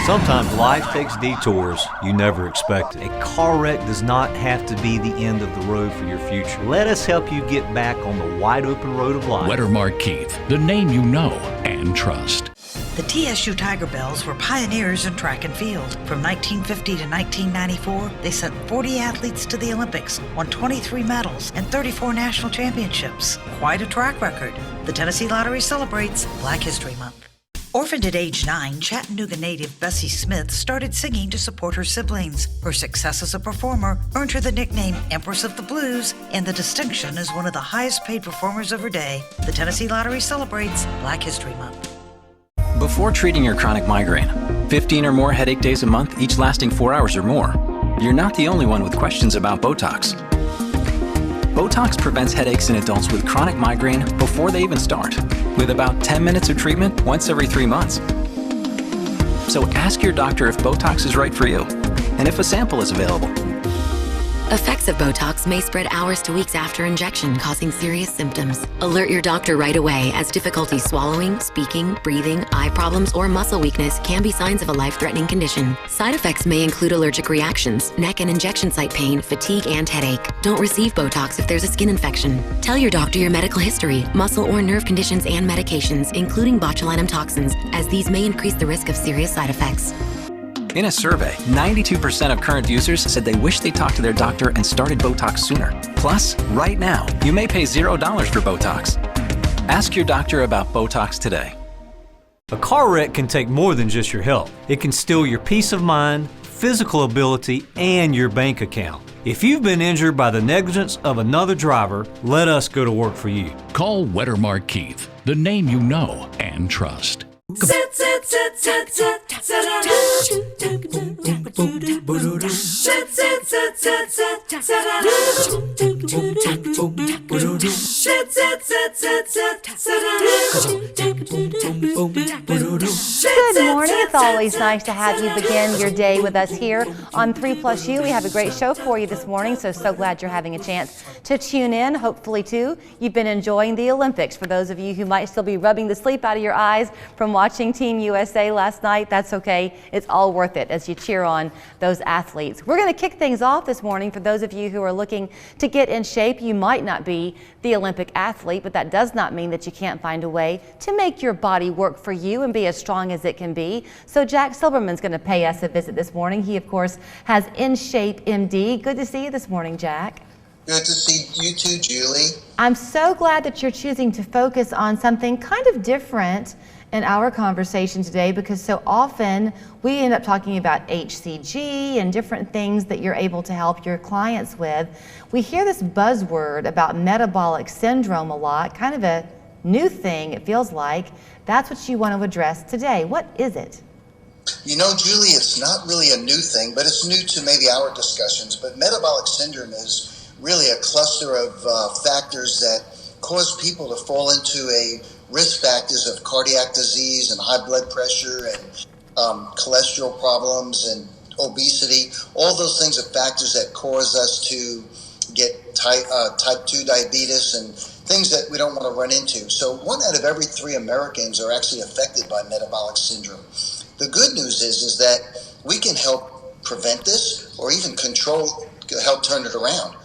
Sometimes life takes detours you never expected. A car wreck does not have to be the end of the road for your future. Let us help you get back on the wide open road of life. Wettermark Keith, the name you know and trust. The TSU Tiger Bells were pioneers in track and field. From 1950 to 1994, they sent 40 athletes to the Olympics, won 23 medals, and 34 national championships. Quite a track record. The Tennessee Lottery celebrates Black History Month. Orphaned at age 9, Chattanooga native Bessie Smith started singing to support her siblings. Her success as a performer earned her the nickname Empress of the Blues and the distinction as one of the highest paid performers of her day. The Tennessee Lottery celebrates Black History Month. Before treating your chronic migraine, 15 or more headache days a month, each lasting 4 hours or more, you're not the only one with questions about Botox. Botox prevents headaches in adults with chronic migraine before they even start, with about 10 minutes of treatment once every 3 months. So ask your doctor if Botox is right for you, and if a sample is available. Effects of Botox may spread hours to weeks after injection, causing serious symptoms. Alert your doctor right away, as difficulty swallowing, speaking, breathing, eye problems, or muscle weakness can be signs of a life-threatening condition. Side effects may include allergic reactions, neck and injection site pain, fatigue, and headache. Don't receive Botox if there's a skin infection. Tell your doctor your medical history, muscle or nerve conditions, and medications, including botulinum toxins, as these may increase the risk of serious side effects. In a survey, 92% of current users said they wish they talked to their doctor and started Botox sooner. Plus, right now, you may pay $0 for Botox. Ask your doctor about Botox today. A car wreck can take more than just your health. It can steal your peace of mind, physical ability, and your bank account. If you've been injured by the negligence of another driver, let us go to work for you. Call Wettermark Keith, the name you know and trust. Good morning. It's always nice to have you begin your day with us here on 3+U. We have a great show for you this morning, so glad you're having a chance to tune in. Hopefully, too, you've been enjoying the Olympics. For those of you who might still be rubbing the sleep out of your eyes from watching Team USA last night, that's okay. It's all worth it as you cheer on those athletes. We're going to kick things off this morning. For those of you who are looking to get in shape, you might not be the Olympic athlete, but that does not mean that you can't find a way to make your body work for you and be as strong as it can be. So Jack Silverman's going to pay us a visit this morning. He, of course, has In Shape MD. Good to see you this morning, Jack. Good to see you too, Julie. I'm so glad that you're choosing to focus on something kind of different in our conversation today, because so often we end up talking about HCG and different things that you're able to help your clients with. We hear this buzzword about metabolic syndrome a lot, kind of a new thing, it feels like. That's what you want to address today. What is it? You know, Julie, it's not really a new thing, but it's new to maybe our discussions. But metabolic syndrome is really a cluster of factors that cause people to fall into a risk factors of cardiac disease and high blood pressure and cholesterol problems and obesity. All those things are factors that cause us to get type 2 diabetes and things that we don't want to run into. So 1 out of every 3 Americans are actually affected by metabolic syndrome. The good news is that we can help prevent this or even help turn it around.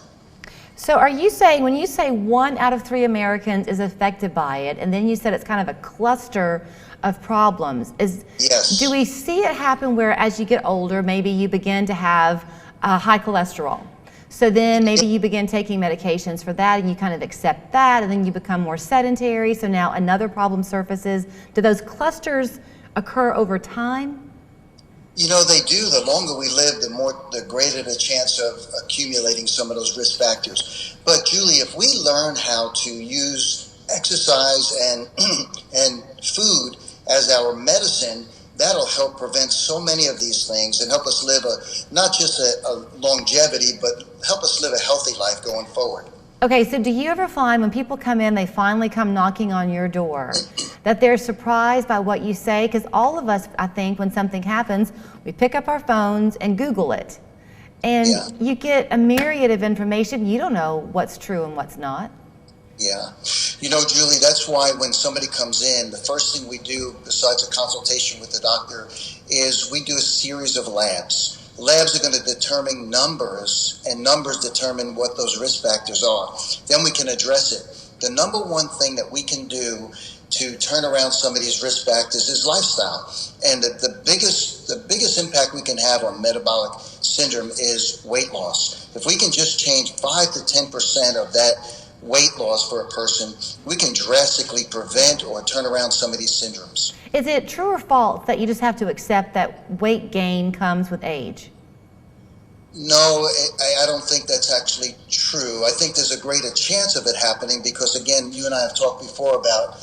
So are you saying, when you say 1 out of 3 Americans is affected by it, and then you said it's kind of a cluster of problems, yes. Do we see it happen where as you get older, maybe you begin to have high cholesterol? So then maybe you begin taking medications for that and you kind of accept that, and then you become more sedentary, so now another problem surfaces. Do those clusters occur over time? You know, they do. The longer we live, the greater the chance of accumulating some of those risk factors. But Julie, if we learn how to use exercise and food as our medicine, that'll help prevent so many of these things and help us live not just a longevity, but help us live a healthy life going forward. Okay, so do you ever find when people come in, they finally come knocking on your door, that they're surprised by what you say? Because all of us, I think, when something happens, we pick up our phones and Google it. And you get a myriad of information. You don't know what's true and what's not. Yeah. Julie, that's why when somebody comes in, the first thing we do, besides a consultation with the doctor, is we do a series of labs. Labs are going to determine numbers, and numbers determine what those risk factors are. Then we can address it. The number one thing that we can do to turn around some of these risk factors is lifestyle. And the biggest impact we can have on metabolic syndrome is weight loss. If we can just change 5 to 10% of that weight loss for a person, we can drastically prevent or turn around some of these syndromes. Is it true or false that you just have to accept that weight gain comes with age? No, I don't think that's actually true. I think there's a greater chance of it happening because, again, you and I have talked before about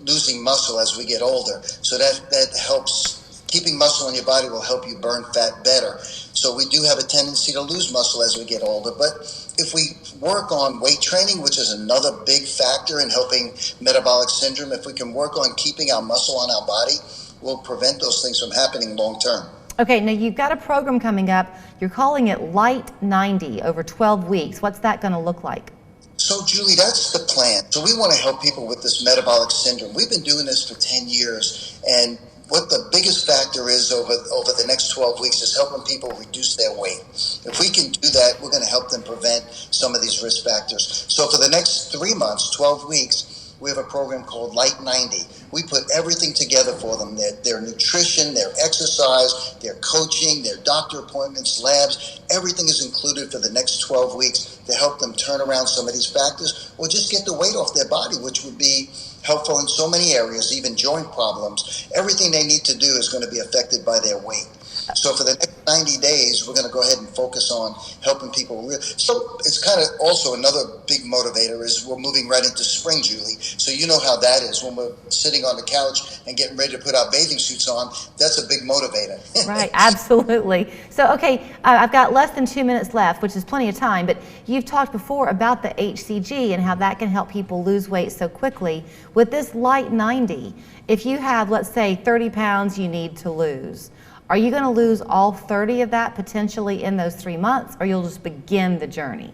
losing muscle as we get older. So that helps. Keeping muscle in your body will help you burn fat better. So we do have a tendency to lose muscle as we get older. But if we work on weight training, which is another big factor in helping metabolic syndrome, if we can work on keeping our muscle on our body, we'll prevent those things from happening long term. Okay, now you've got a program coming up. You're calling it Light 90 over 12 weeks. What's that going to look like? So, Julie, that's the plan. So we want to help people with this metabolic syndrome. We've been doing this for 10 years, and what the biggest factor is over the next 12 weeks is helping people reduce their weight. If we can do that, we're going to help them prevent some of these risk factors. So for the next 3 months, 12 weeks, we have a program called Light 90. We put everything together for them, their nutrition, their exercise, their coaching, their doctor appointments, labs. Everything is included for the next 12 weeks to help them turn around some of these factors or just get the weight off their body, which would be helpful in so many areas, even joint problems. Everything they need to do is going to be affected by their weight. So for the next 90 days, we're going to go ahead and focus on helping people. So it's kind of also another big motivator is we're moving right into spring, Julie. So you know how that is. When we're sitting on the couch and getting ready to put our bathing suits on, that's a big motivator. Right, absolutely. So, okay, I've got less than 2 minutes left, which is plenty of time, but you've talked before about the HCG and how that can help people lose weight so quickly. With this Light 90, if you have, let's say, 30 pounds you need to lose, are you going to lose all 30 of that potentially in those 3 months, or you'll just begin the journey?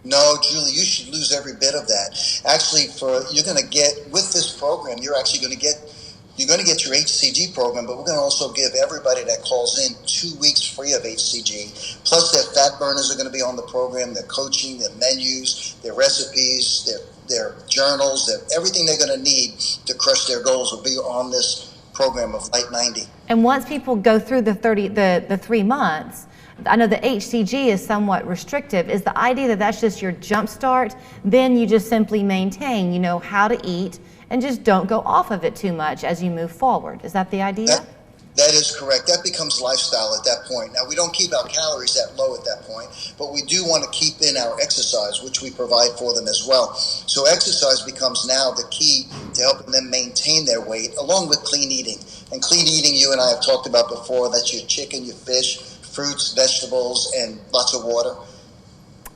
No, Julie, you should lose every bit of that. Actually, you're going to get, with this program, you're going to get your HCG program, but we're going to also give everybody that calls in 2 weeks free of HCG. Plus, their fat burners are going to be on the program, their coaching, their menus, their recipes, their journals, everything they're going to need to crush their goals will be on this program of Light 90. And once people go through the 3 months, I know the HCG is somewhat restrictive. Is the idea that that's just your jump start? Then you just simply maintain, you know, how to eat and just don't go off of it too much as you move forward. Is that the idea? That is correct. That becomes lifestyle at that point. Now, we don't keep our calories that low at that point, but we do want to keep in our exercise, which we provide for them as well. So exercise becomes now the key to helping them maintain their weight, along with clean eating. And clean eating, you and I have talked about before, that's your chicken, your fish, fruits, vegetables, and lots of water.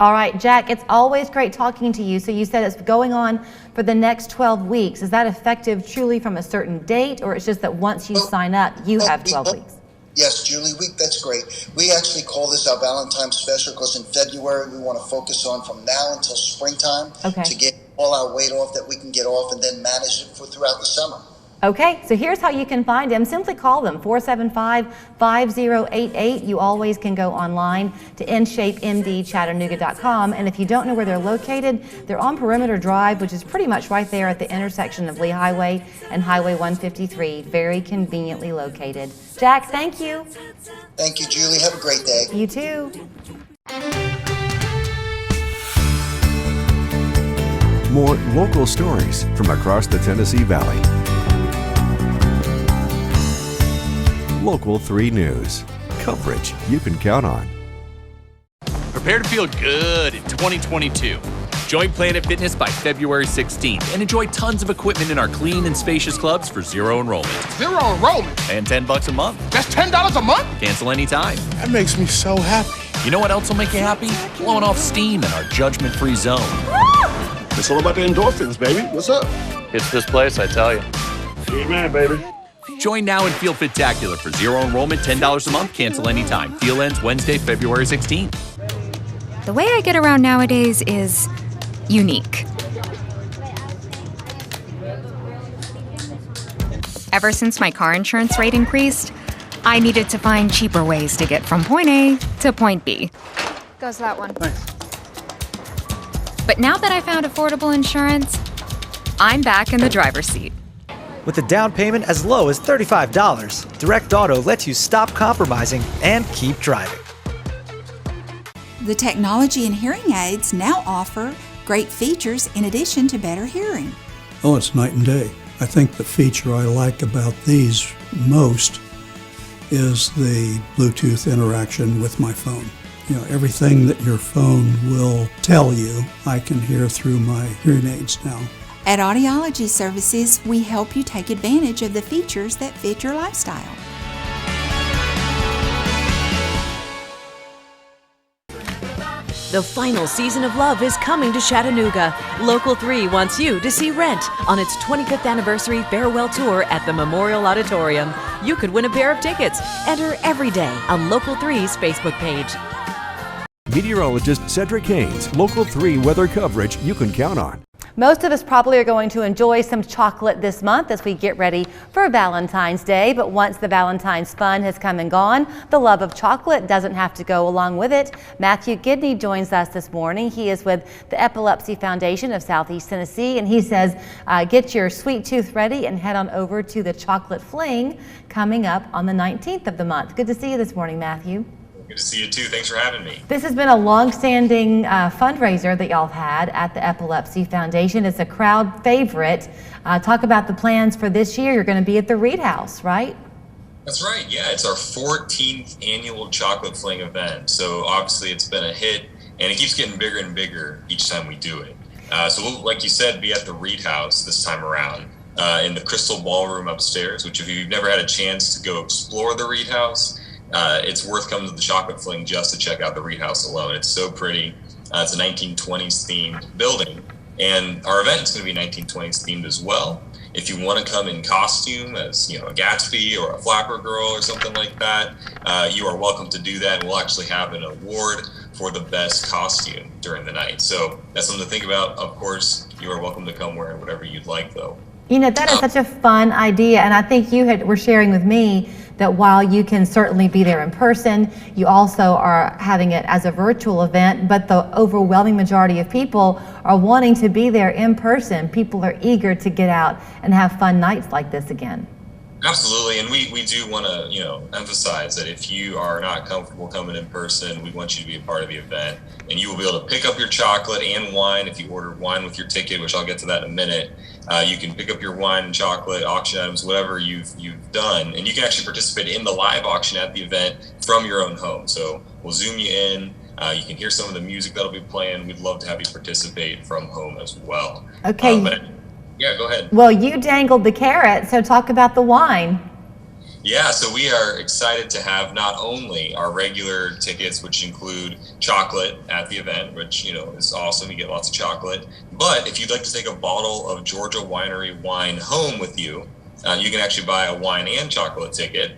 All right, Jack, it's always great talking to you. So you said it's going on for the next 12 weeks. Is that effective truly from a certain date, or it's just that once you sign up, you have 12 weeks? Yes, Julie, that's great. We actually call this our Valentine's special because in February we want to focus on from now until springtime to get all our weight off that we can get off and then manage it throughout the summer. Okay, so here's how you can find them. Simply call them, 475-5088. You always can go online to InShapeMDChattanooga.com. And if you don't know where they're located, they're on Perimeter Drive, which is pretty much right there at the intersection of Lee Highway and Highway 153. Very conveniently located. Jack, thank you. Thank you, Julie. Have a great day. You too. More local stories from across the Tennessee Valley. Local 3 News. Coverage you can count on. Prepare to feel good in 2022. Join Planet Fitness by February 16th and enjoy tons of equipment in our clean and spacious clubs for zero enrollment. Zero enrollment? And $10 a month. That's $10 a month? Cancel anytime. That makes me so happy. You know what else will make you happy? Blowing off steam in our judgment-free zone. It's all about the endorphins, baby. What's up? It's this place, I tell you. Amen, baby. Join now and feel Fit-tacular for zero enrollment, $10 a month, cancel anytime. Deal ends Wednesday, February 16th. The way I get around nowadays is unique. Ever since my car insurance rate increased, I needed to find cheaper ways to get from point A to point B. Goes that one. Thanks. But now that I found affordable insurance, I'm back in the driver's seat. With a down payment as low as $35, Direct Auto lets you stop compromising and keep driving. The technology in hearing aids now offer great features in addition to better hearing. Oh, it's night and day. I think the feature I like about these most is the Bluetooth interaction with my phone. You know, everything that your phone will tell you, I can hear through my hearing aids now. At Audiology Services, we help you take advantage of the features that fit your lifestyle. The final season of Love is coming to Chattanooga. Local 3 wants you to see Rent on its 25th anniversary farewell tour at the Memorial Auditorium. You could win a pair of tickets. Enter every day on Local 3's Facebook page. Meteorologist Cedric Haynes, Local 3 weather coverage you can count on. Most of us probably are going to enjoy some chocolate this month as we get ready for Valentine's Day. But once the Valentine's fun has come and gone, the love of chocolate doesn't have to go along with it. Matthew Gidney joins us this morning. He is with the Epilepsy Foundation of Southeast Tennessee, and he says, get your sweet tooth ready and head on over to the Chocolate Fling coming up on the 19th of the month. Good to see you this morning, Matthew. Good to see you too. Thanks for having me. This has been a long-standing fundraiser that y'all have had at the Epilepsy Foundation. It's a crowd favorite. Talk about the plans for this year. You're going to be at the Reed House, right? That's right. Yeah, it's our 14th annual Chocolate Fling event. So obviously it's been a hit, and it keeps getting bigger and bigger each time we do it. So we'll, like you said, be at the Reed House this time around in the Crystal Ballroom upstairs, which if you've never had a chance to go explore the Reed House, it's worth coming to the Chocolate Fling just to check out the Reed House alone. It's so pretty. It's a 1920s themed building, and our event is going to be 1920s themed as well. If you want to come in costume as, you know, a Gatsby or a Flapper Girl or something like that, you are welcome to do that. We'll actually have an award for the best costume during the night. So that's something to think about. Of course, you are welcome to come wearing whatever you'd like, though. You know, that is such a fun idea, and I think you were sharing with me that while you can certainly be there in person, you also are having it as a virtual event, but the overwhelming majority of people are wanting to be there in person. People are eager to get out and have fun nights like this again. Absolutely, and we do want to, you know, emphasize that if you are not comfortable coming in person, we want you to be a part of the event, and you will be able to pick up your chocolate and wine if you order wine with your ticket, which I'll get to that in a minute. You can pick up your wine and chocolate, auction items, whatever you've done, and you can actually participate in the live auction at the event from your own home. So we'll zoom you in. You can hear some of the music that'll be playing. We'd love to have you participate from home as well. Okay. Yeah, go ahead. Well, you dangled the carrot, so talk about the wine. Yeah, so we are excited to have not only our regular tickets, which include chocolate at the event, which, you know, is awesome. You get lots of chocolate. But if you'd like to take a bottle of Georgia Winery wine home with you, you can actually buy a wine and chocolate ticket.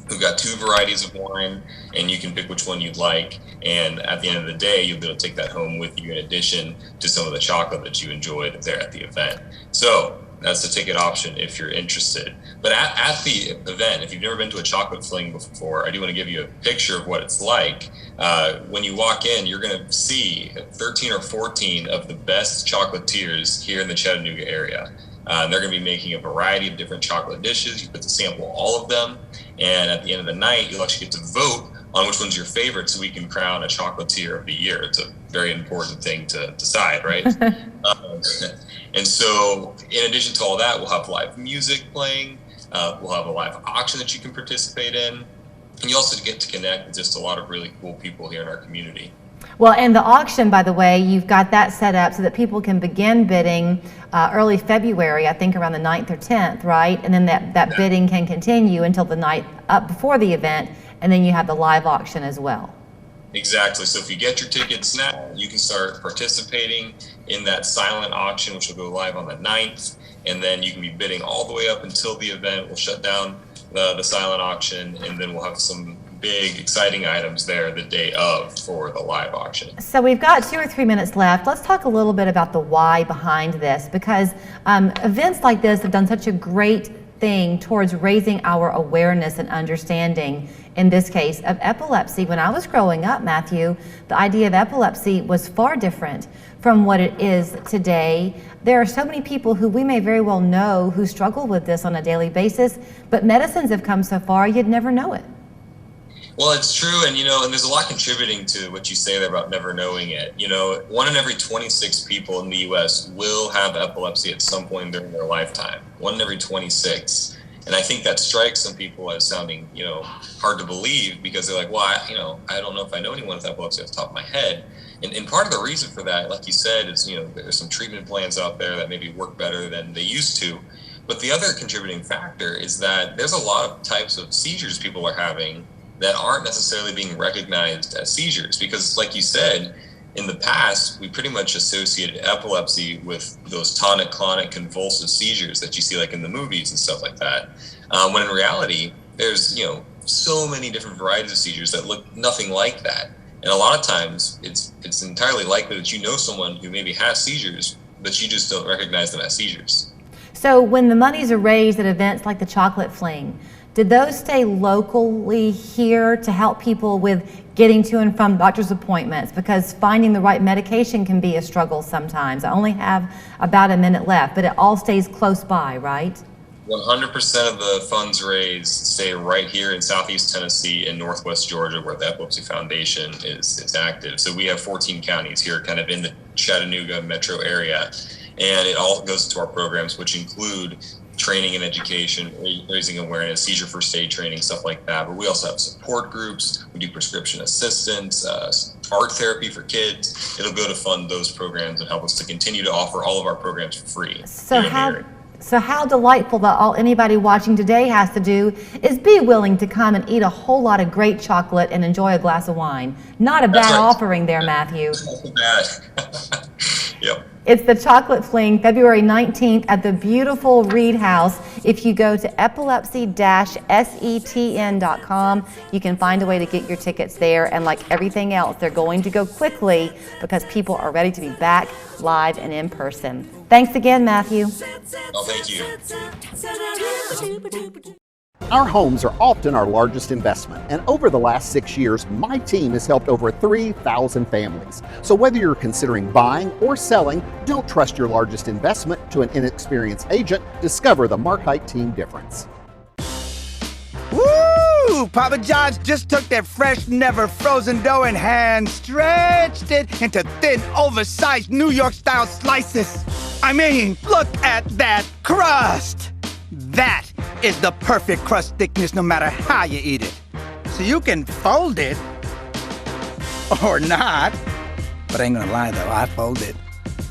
We've got 2 varieties of wine, and you can pick which one you'd like. And at the end of the day, you'll be able to take that home with you in addition to some of the chocolate that you enjoyed there at the event. So that's the ticket option if you're interested. But at the event, if you've never been to a Chocolate Fling before, I do want to give you a picture of what it's like. When you walk in, you're going to see 13 or 14 of the best chocolatiers here in the Chattanooga area. They're going to be making a variety of different chocolate dishes. You get to sample all of them. And at the end of the night, you'll actually get to vote on which one's your favorite so we can crown a chocolatier of the year. It's a very important thing to decide, right? And so in addition to all that, we'll have live music playing. We'll have a live auction that you can participate in. And you also get to connect with just a lot of really cool people here in our community. Well, and the auction, by the way, you've got that set up so that people can begin bidding early February, I think around the 9th or 10th, right? And then that bidding can continue until the night up before the event, and then you have the live auction as well. Exactly. So if you get your tickets now, you can start participating in that silent auction, which will go live on the 9th, and then you can be bidding all the way up until the event. We'll shut down the silent auction, and then we'll have some big, exciting items there the day of for the live auction. So we've got 2 or 3 minutes left. Let's talk a little bit about the why behind this, because events like this have done such a great thing towards raising our awareness and understanding, in this case, of epilepsy. When I was growing up, Matthew, the idea of epilepsy was far different from what it is today. There are so many people who we may very well know who struggle with this on a daily basis, but medicines have come so far, you'd never know it. Well, it's true, and and there's a lot contributing to what you say there about never knowing it. 1 in every 26 people in the U.S. will have epilepsy at some point during their lifetime. 1 in every 26, and I think that strikes some people as sounding, hard to believe, because they're like, well, I don't know if I know anyone with epilepsy off the top of my head. And part of the reason for that, like you said, is there's some treatment plans out there that maybe work better than they used to. But the other contributing factor is that there's a lot of types of seizures people are having that aren't necessarily being recognized as seizures, because like you said, in the past, we pretty much associated epilepsy with those tonic-clonic convulsive seizures that you see like in the movies and stuff like that. When in reality, there's, so many different varieties of seizures that look nothing like that. And a lot of times it's entirely likely that someone who maybe has seizures, but you just don't recognize them as seizures. So when the monies are raised at events like the Chocolate Fling, did those stay locally here to help people with getting to and from doctor's appointments? Because finding the right medication can be a struggle sometimes. I only have about a minute left, but it all stays close by, right? 100% of the funds raised stay right here in Southeast Tennessee and Northwest Georgia, where the Epilepsy Foundation is active. So we have 14 counties here kind of in the Chattanooga metro area, and it all goes to our programs, which include training and education, raising awareness, seizure first aid training, stuff like that. But we also have support groups. We do prescription assistance, art therapy for kids. It'll go to fund those programs and help us to continue to offer all of our programs for free. So how delightful that all anybody watching today has to do is be willing to come and eat a whole lot of great chocolate and enjoy a glass of wine. Not a bad offering there, Matthew. Not bad. Yep. It's the Chocolate Fling, February 19th at the beautiful Reed House. If you go to epilepsy-setn.com, you can find a way to get your tickets there. And like everything else, they're going to go quickly because people are ready to be back live and in person. Thanks again, Matthew. Oh, thank you. Our homes are often our largest investment, and over the last 6 years, my team has helped over 3,000 families. So whether you're considering buying or selling, don't trust your largest investment to an inexperienced agent. Discover the Markite team difference. Woo! Papa John's just took their fresh, never frozen dough and hand stretched it into thin, oversized New York-style slices. I mean, look at that crust! That is the perfect crust thickness no matter how you eat it. So you can fold it, or not. But I ain't gonna lie though, I fold it.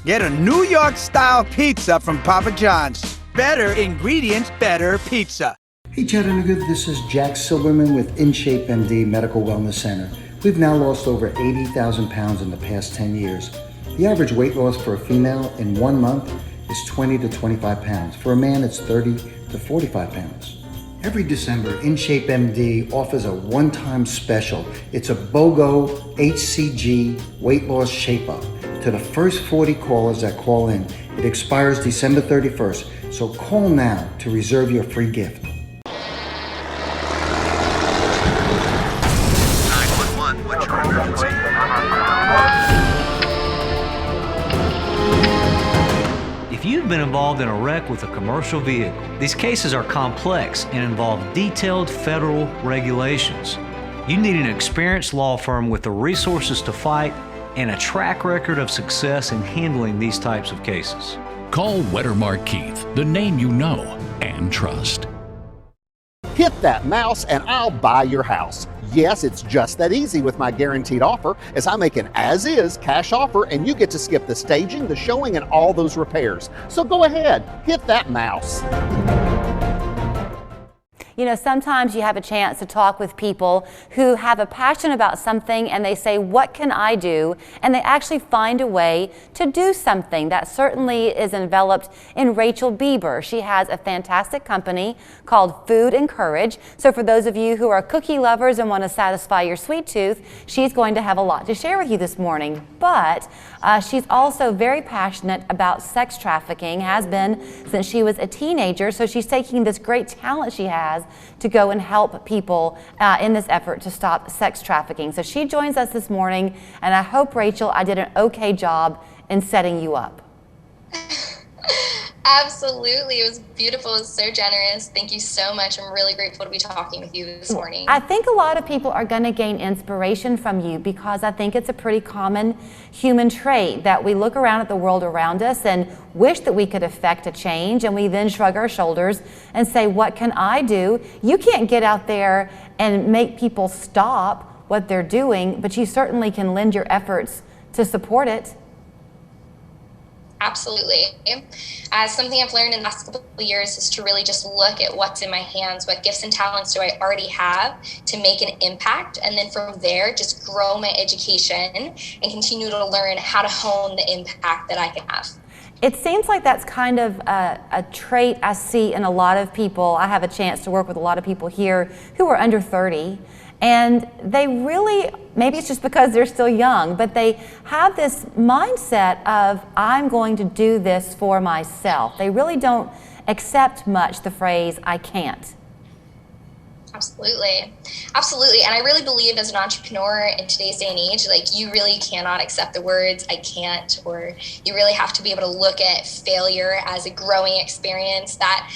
Get a New York-style pizza from Papa John's. Better ingredients, better pizza. Hey Chattanooga, this is Jack Silverman with InShape MD Medical Wellness Center. We've now lost over 80,000 pounds in the past 10 years. The average weight loss for a female in 1 month is 20 to 25 pounds. For a man, it's 30 to 45 pounds. Every December, InShape MD offers a one-time special. It's a BOGO HCG weight loss shape-up. To the first 40 callers that call in, it expires December 31st, so call now to reserve your free gift. 911, what's your emergency? If you've been involved in a wreck with a commercial vehicle, these cases are complex and involve detailed federal regulations. You need an experienced law firm with the resources to fight and a track record of success in handling these types of cases. Call Wettermark Keith, the name you know and trust. Hit that mouse and I'll buy your house. Yes, it's just that easy with my guaranteed offer, as I make an as-is cash offer and you get to skip the staging, the showing, and all those repairs. So go ahead, hit that mouse. You know, sometimes you have a chance to talk with people who have a passion about something and they say, what can I do? And they actually find a way to do something. That certainly is enveloped in Rachel Bieber. She has a fantastic company called Food and Courage. So for those of you who are cookie lovers and want to satisfy your sweet tooth, she's going to have a lot to share with you this morning. But she's also very passionate about sex trafficking, has been since she was a teenager. So she's taking this great talent she has to go and help people in this effort to stop sex trafficking. So she joins us this morning, and I hope, Rachel, I did an okay job in setting you up. Absolutely. It was beautiful. It was so generous. Thank you so much. I'm really grateful to be talking with you this morning. I think a lot of people are going to gain inspiration from you because I think it's a pretty common human trait that we look around at the world around us and wish that we could affect a change, and we then shrug our shoulders and say, what can I do? You can't get out there and make people stop what they're doing, but you certainly can lend your efforts to support it. Absolutely. Something I've learned in the last couple of years is to really just look at what's in my hands, what gifts and talents do I already have to make an impact, and then from there just grow my education and continue to learn how to hone the impact that I can have. It seems like that's kind of a trait I see in a lot of people. I have a chance to work with a lot of people here who are under 30. And they really, maybe it's just because they're still young, but they have this mindset of, I'm going to do this for myself. They really don't accept much the phrase, I can't. Absolutely. Absolutely. And I really believe as an entrepreneur in today's day and age, like, you really cannot accept the words I can't, or you really have to be able to look at failure as a growing experience that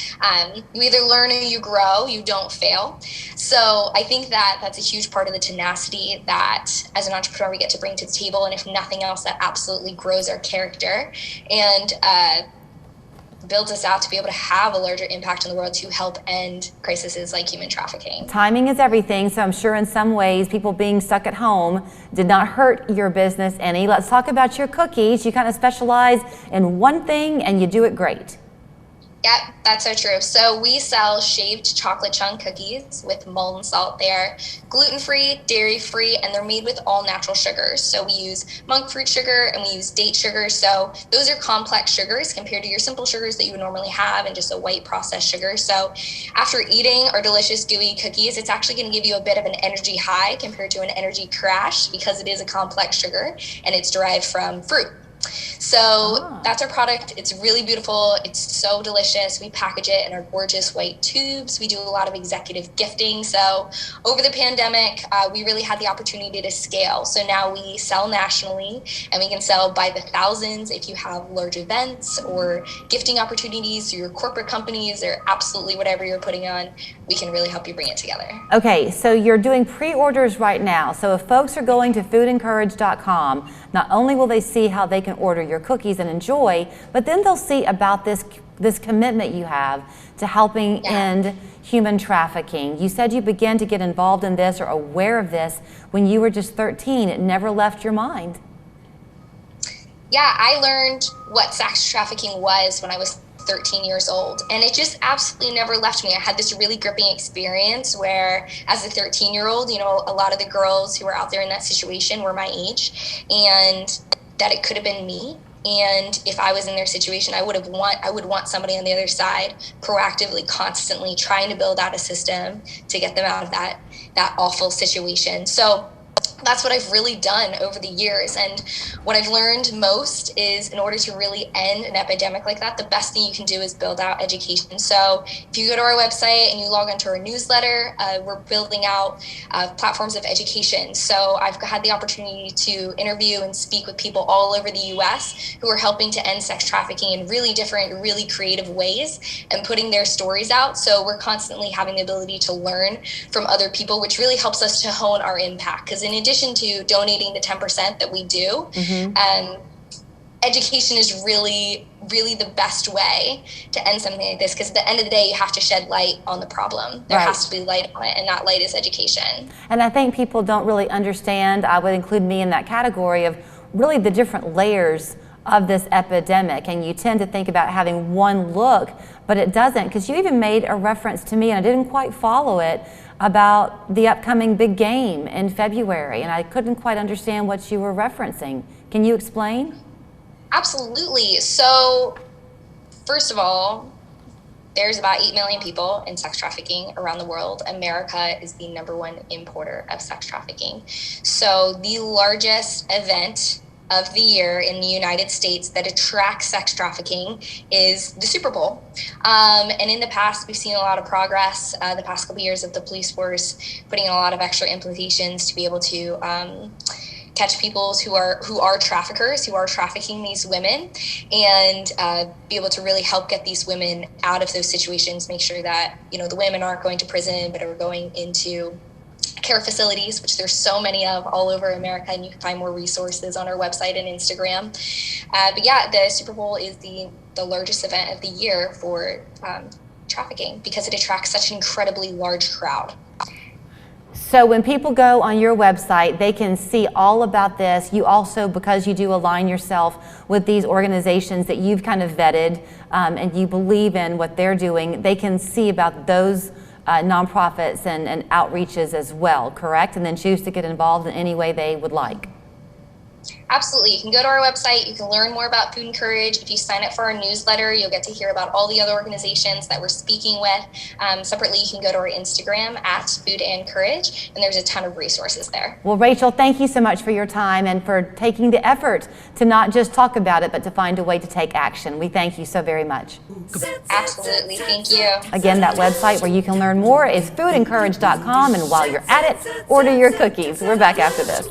you either learn or you grow, you don't fail. So I think that that's a huge part of the tenacity that as an entrepreneur we get to bring to the table. And if nothing else, that absolutely grows our character and builds us out to be able to have a larger impact in the world to help end crises like human trafficking. Timing is everything, so I'm sure in some ways people being stuck at home did not hurt your business any. Let's talk about your cookies. You kind of specialize in one thing and you do it great. Yep, that's so true. So we sell shaved chocolate chunk cookies with molten salt. They're gluten-free, dairy-free, and they're made with all natural sugars. So we use monk fruit sugar and we use date sugar. So those are complex sugars compared to your simple sugars that you would normally have and just a white processed sugar. So after eating our delicious gooey cookies, it's actually going to give you a bit of an energy high compared to an energy crash because it is a complex sugar and it's derived from fruit. So that's our product. It's really beautiful. It's so delicious. We package it in our gorgeous white tubes. We do a lot of executive gifting. So over the pandemic, we really had the opportunity to scale. So now we sell nationally and we can sell by the thousands if you have large events or gifting opportunities through your corporate companies or absolutely whatever you're putting on. We can really help you bring it together. Okay, so you're doing pre-orders right now. So if folks are going to foodandcourage.com, not only will they see how they can order your cookies and enjoy, but then they'll see about this commitment you have to helping end human trafficking. You said you began to get involved in this or aware of this when you were just 13. It never left your mind. Yeah, I learned what sex trafficking was when I was 13 years old, and it just absolutely never left me. I had this really gripping experience where as a 13-year-old, you know, a lot of the girls who were out there in that situation were my age, and that it could have been me. And if I was in their situation, I would want somebody on the other side proactively, constantly trying to build out a system to get them out of that awful situation. So that's what I've really done over the years. And what I've learned most is in order to really end an epidemic like that, the best thing you can do is build out education. So if you go to our website and you log onto our newsletter, we're building out platforms of education. So I've had the opportunity to interview and speak with people all over the US who are helping to end sex trafficking in really different, really creative ways and putting their stories out. So we're constantly having the ability to learn from other people, which really helps us to hone our impact. Because in addition to donating the 10% that we do, education is really, really the best way to end something like this, because at the end of the day, you have to shed light on the problem. There has to be light on it, and that light is education. And I think people don't really understand, I would include me in that category, of really the different layers of this epidemic, and you tend to think about having one look, but it doesn't, because you even made a reference to me, and I didn't quite follow it, about the upcoming big game in February, and I couldn't quite understand what you were referencing. Can you explain? Absolutely. So, first of all, there's about 8 million people in sex trafficking around the world. America is the #1 importer of sex trafficking. So the largest event of the year in the United States that attracts sex trafficking is the Super Bowl. And in the past, we've seen a lot of progress the past couple years of the police force putting in a lot of extra implementations to be able to catch people who are traffickers, who are trafficking these women, and be able to really help get these women out of those situations, make sure that, you know, the women aren't going to prison, but are going into care facilities, which there's so many of all over America, and you can find more resources on our website and Instagram. But yeah, the Super Bowl is the largest event of the year for trafficking because it attracts such an incredibly large crowd. So when people go on your website, they can see all about this. You also, because you do align yourself with these organizations that you've kind of vetted and you believe in what they're doing, they can see about those nonprofits and outreaches as well, correct? And then choose to get involved in any way they would like. Absolutely. You can go to our website. You can learn more about Food and Courage. If you sign up for our newsletter, you'll get to hear about all the other organizations that we're speaking with. Separately, you can go to our Instagram at Food and Courage, and there's a ton of resources there. Well, Rachel, thank you so much for your time and for taking the effort to not just talk about it, but to find a way to take action. We thank you so very much. Absolutely. Thank you. Again, that website where you can learn more is foodandcourage.com, and while you're at it, order your cookies. We're back after this.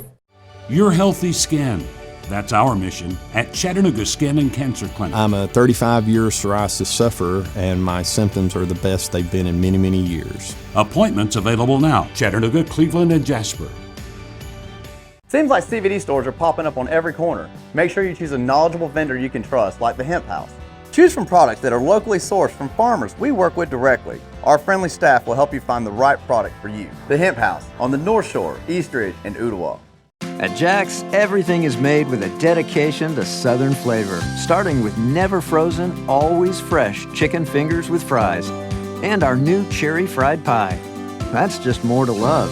Your healthy skin. That's our mission at Chattanooga Skin and Cancer Clinic. I'm a 35-year psoriasis sufferer, and my symptoms are the best they've been in many, many years. Appointments available now. Chattanooga, Cleveland, and Jasper. Seems like CBD stores are popping up on every corner. Make sure you choose a knowledgeable vendor you can trust, like the Hemp House. Choose from products that are locally sourced from farmers we work with directly. Our friendly staff will help you find the right product for you. The Hemp House on the North Shore, Eastridge, and Ooltewah. At Jack's, everything is made with a dedication to Southern flavor, starting with never frozen, always fresh chicken fingers with fries, and our new cherry fried pie. That's just more to love.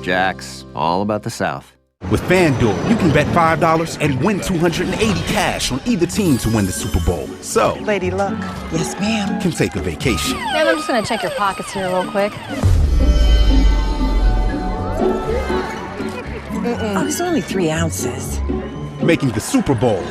Jack's, all about the South. With FanDuel, you can bet $5 and win $280 cash on either team to win the Super Bowl. So, Lady Luck. Yes, ma'am. Can take a vacation. Ma'am, I'm just going to check your pockets here real quick. Oh, it's only 3 ounces. Making the Super Bowl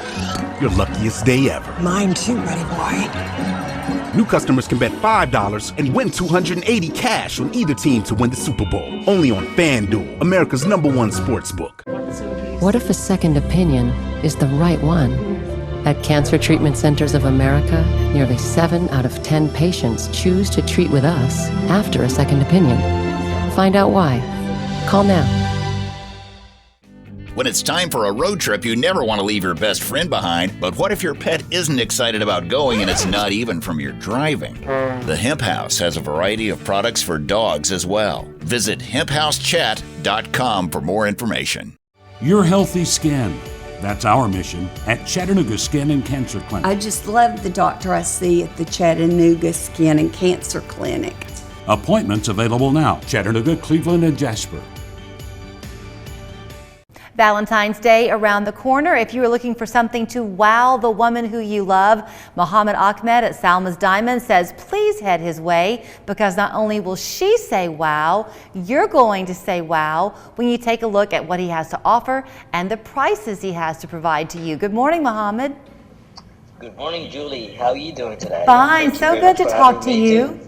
your luckiest day ever. Mine too, buddy boy. New customers can bet $5 and win $280 cash on either team to win the Super Bowl. Only on FanDuel, America's #1 sportsbook. What if a second opinion is the right one? At Cancer Treatment Centers of America, nearly 7 out of 10 patients choose to treat with us after a second opinion. Find out why. Call now. When it's time for a road trip, you never want to leave your best friend behind. But what if your pet isn't excited about going and it's not even from your driving? The Hemp House has a variety of products for dogs as well. Visit hemphousechat.com for more information. Your healthy skin. That's our mission at Chattanooga Skin and Cancer Clinic. I just love the doctor I see at the Chattanooga Skin and Cancer Clinic. Appointments available now. Chattanooga, Cleveland, and Jasper. Valentine's Day around the corner. If you are looking for something to wow the woman who you love, Muhammad Ahmed at Salma's Diamond says please head his way, because not only will she say wow, you're going to say wow when you take a look at what he has to offer and the prices he has to provide to you. Good morning, Muhammad. Good morning, Julie. How are you doing today? Fine. So good to talk to you.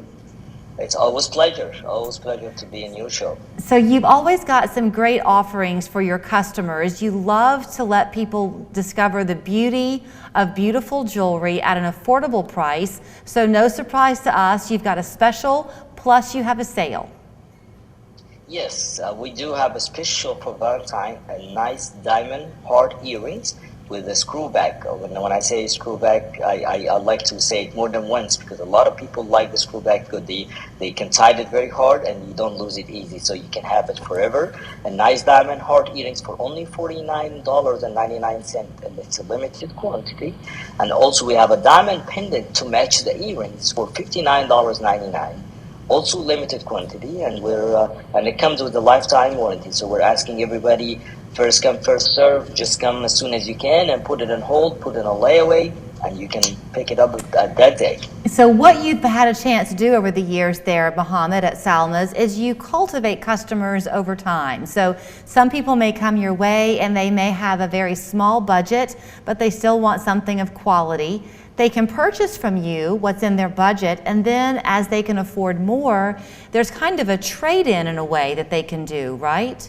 It's always pleasure to be in your show. So you've always got some great offerings for your customers. You love to let people discover the beauty of beautiful jewelry at an affordable price. So no surprise to us, you've got a special, plus you have a sale. Yes, we do have a special for Valentine, a nice diamond heart earrings with a screw back. When I say screw back, I like to say it more than once, because a lot of people like the screw back because they can tie it very hard and you don't lose it easy, so you can have it forever. A nice diamond heart earrings for only $49.99, and it's a limited quantity. And also we have a diamond pendant to match the earrings for $59.99. Also limited quantity, and and it comes with a lifetime warranty. So we're asking everybody, first come, first serve. Just come as soon as you can and put it on hold, put it on layaway, and you can pick it up at that day. So what you've had a chance to do over the years there, Mohammed, at Salma's, is you cultivate customers over time. So some people may come your way and they may have a very small budget, but they still want something of quality. They can purchase from you what's in their budget, and then as they can afford more, there's kind of a trade-in in a way that they can do, right?